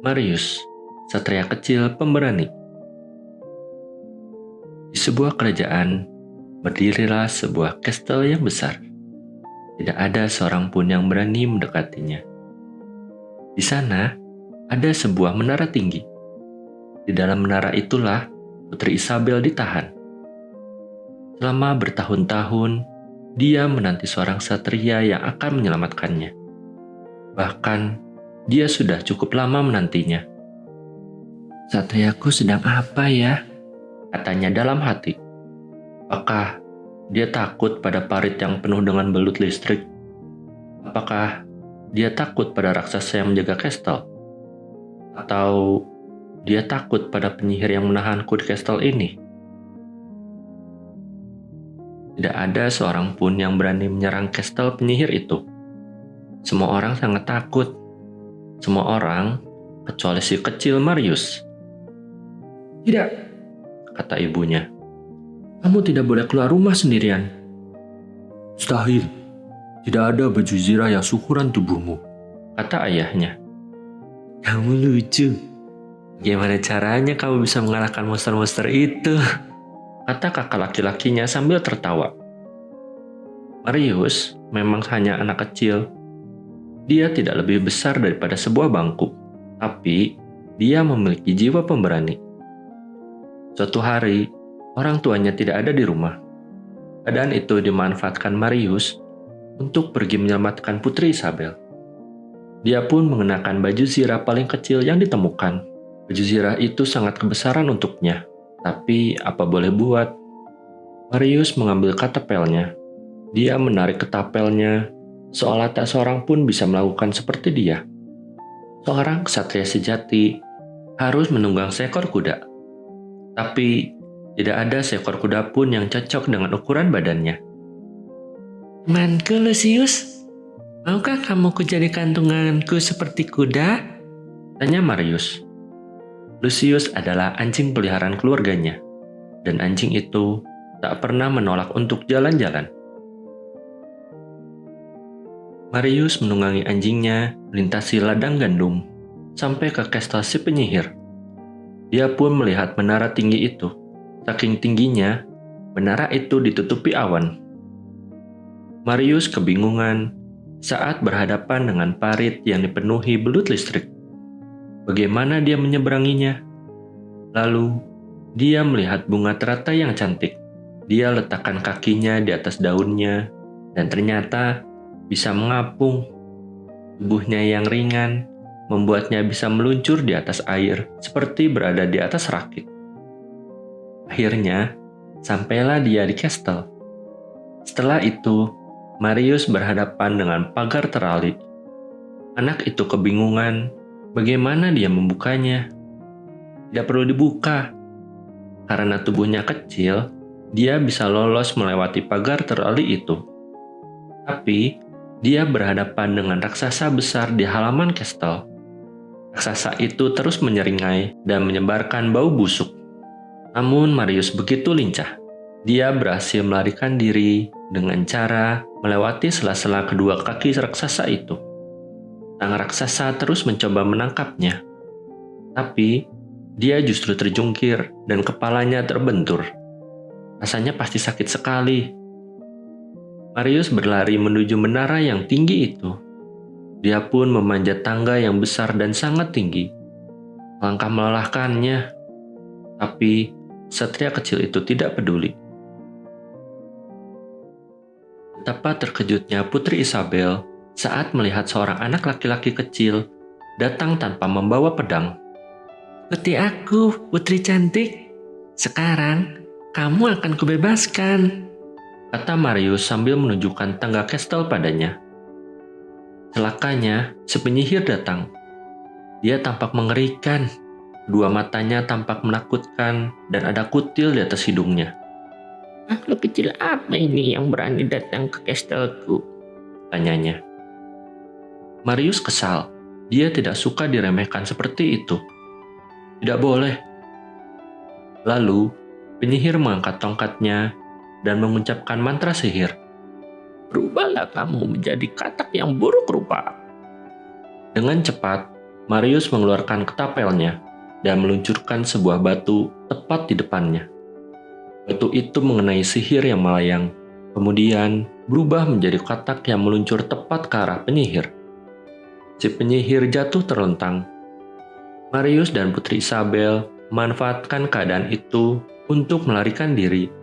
Marius, satria kecil pemberani. Di sebuah kerajaan, berdirilah sebuah kastel yang besar. Tidak ada seorang pun yang berani mendekatinya. Di sana, ada sebuah menara tinggi. Di dalam menara itulah Putri Isabel ditahan. Selama bertahun-tahun, dia menanti seorang satria yang akan menyelamatkannya. Bahkan, dia sudah cukup lama menantinya. "Satriaku sedang apa ya?" katanya dalam hati. Apakah dia takut pada parit yang penuh dengan belut listrik? Apakah dia takut pada raksasa yang menjaga kastel? Atau dia takut pada penyihir yang menahanku di kastel ini? Tidak ada seorang pun yang berani menyerang kastel penyihir itu. Semua orang sangat takut. Semua orang, kecuali si kecil Marius. "Tidak," kata ibunya. "Kamu tidak boleh keluar rumah sendirian." "Mustahil. Tidak ada baju zirah yang seukuran tubuhmu," kata ayahnya. "Kamu lucu. Bagaimana caranya kamu bisa mengalahkan monster-monster itu?" kata kakak laki-lakinya sambil tertawa. Marius memang hanya anak kecil. Dia tidak lebih besar daripada sebuah bangku, tapi dia memiliki jiwa pemberani. Suatu hari, orang tuanya tidak ada di rumah. Keadaan itu dimanfaatkan Marius untuk pergi menyelamatkan Putri Isabel. Dia pun mengenakan baju zirah paling kecil yang ditemukan. Baju zirah itu sangat kebesaran untuknya, tapi apa boleh buat. Marius mengambil katapelnya. Dia menarik ketapelnya, seolah tak seorang pun bisa melakukan seperti dia. Seorang ksatria sejati harus menunggang seekor kuda. Tapi tidak ada seekor kuda pun yang cocok dengan ukuran badannya. "Temanku Lucius, maukah kamu kujadikan tungganganku seperti kuda?" tanya Marius. Lucius adalah anjing peliharaan keluarganya, dan anjing itu tak pernah menolak untuk jalan-jalan. Marius menunggangi anjingnya melintasi ladang gandum sampai ke kastel si penyihir. Dia pun melihat menara tinggi itu. Saking tingginya, menara itu ditutupi awan. Marius kebingungan saat berhadapan dengan parit yang dipenuhi belut listrik. Bagaimana dia menyeberanginya? Lalu, dia melihat bunga teratai yang cantik. Dia letakkan kakinya di atas daunnya, dan ternyata bisa mengapung. Tubuhnya yang ringan membuatnya bisa meluncur di atas air seperti berada di atas rakit. Akhirnya, sampailah dia di kastel. Setelah itu, Marius berhadapan dengan pagar terali. Anak itu kebingungan bagaimana dia membukanya. Tidak perlu dibuka. Karena tubuhnya kecil, dia bisa lolos melewati pagar terali itu. Tapi, dia berhadapan dengan raksasa besar di halaman kastel. Raksasa itu terus menyeringai dan menyebarkan bau busuk. Namun Marius begitu lincah. Dia berhasil melarikan diri dengan cara melewati sela-sela kedua kaki raksasa itu. Sang raksasa terus mencoba menangkapnya. Tapi, dia justru terjungkir dan kepalanya terbentur. Rasanya pasti sakit sekali. Marius berlari menuju menara yang tinggi itu. Dia pun memanjat tangga yang besar dan sangat tinggi. Langkah melelahkannya. Tapi, satria kecil itu tidak peduli. Betapa terkejutnya Putri Isabel saat melihat seorang anak laki-laki kecil datang tanpa membawa pedang. "Seperti aku, putri cantik. Sekarang, kamu akan kubebaskan," kata Marius sambil menunjukkan tangga kastel padanya. Celakanya, si penyihir datang. Dia tampak mengerikan. Dua matanya tampak menakutkan dan ada kutil di atas hidungnya. "Makhluk kecil apa ini yang berani datang ke kastelku?" tanyanya. Marius kesal. Dia tidak suka diremehkan seperti itu. Tidak boleh. Lalu, penyihir mengangkat tongkatnya dan mengucapkan mantra sihir. "Berubahlah kamu menjadi katak yang buruk rupa." Dengan cepat, Marius mengeluarkan ketapelnya dan meluncurkan sebuah batu tepat di depannya. Batu itu mengenai sihir yang melayang, kemudian berubah menjadi katak yang meluncur tepat ke arah penyihir. Si penyihir jatuh terlentang. Marius dan Putri Isabel memanfaatkan keadaan itu untuk melarikan diri.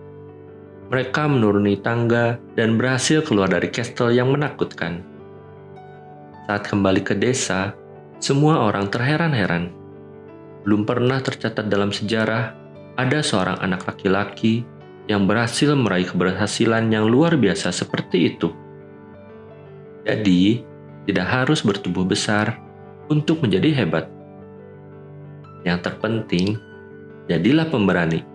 Mereka menuruni tangga dan berhasil keluar dari kastel yang menakutkan. Saat kembali ke desa, semua orang terheran-heran. Belum pernah tercatat dalam sejarah ada seorang anak laki-laki yang berhasil meraih keberhasilan yang luar biasa seperti itu. Jadi, tidak harus bertumbuh besar untuk menjadi hebat. Yang terpenting, jadilah pemberani.